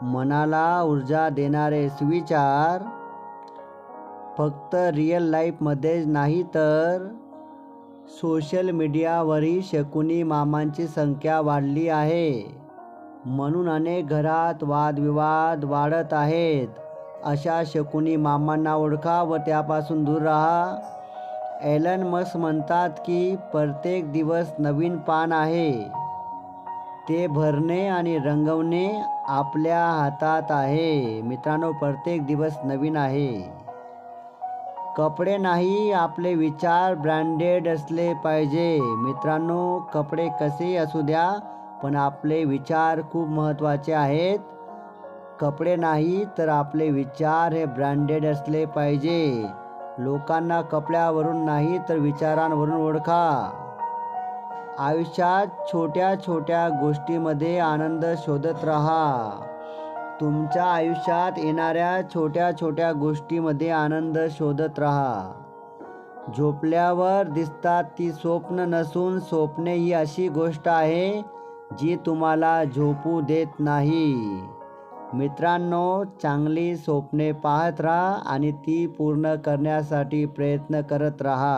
मनाला ऊर्जा देणारे सुविचार फक्त रिअल लाईफमध्येच नाही तर सोशल मीडियावरही शकुनी मामांची संख्या वाढली आहे. म्हणून अनेक घरात वादविवाद वाढत आहेत. अशा शकुनी मामांना ओळखा व त्यापासून दूर राहा. एलन मस्क म्हणतात की प्रत्येक दिवस नवीन पान आहे. ते भरणे आणि रंगवणे आपल्या हातात आहे. मित्रांनो, प्रत्येक दिवस नवीन आहे. कपडे नाही, आपले विचार ब्रँडेड असले पाहिजे. मित्रांनो, कपडे कसेही असू द्या, पण आपले विचार खूप महत्त्वाचे आहेत. कपडे नाही तर आपले विचार हे ब्रँडेड असले पाहिजे. लोकांना कपड्यावरून नाही तर विचारांवरून ओळखा. आयुष्यात छोट्या छोट्या गोष्टींमध्ये आनंद शोधत राहा. तुमच्या आयुष्यात येणाऱ्या छोट्या छोट्या गोष्टींमध्ये आनंद शोधत राहा. झोपल्यावर दिसतात ती स्वप्न नसून स्वप्ने ही अशी गोष्ट आहे जी तुम्हाला झोपू देत नाही. मित्रांनो, चांगली स्वप्ने पाहत राहा आणि ती पूर्ण करण्यासाठी प्रयत्न करत राहा.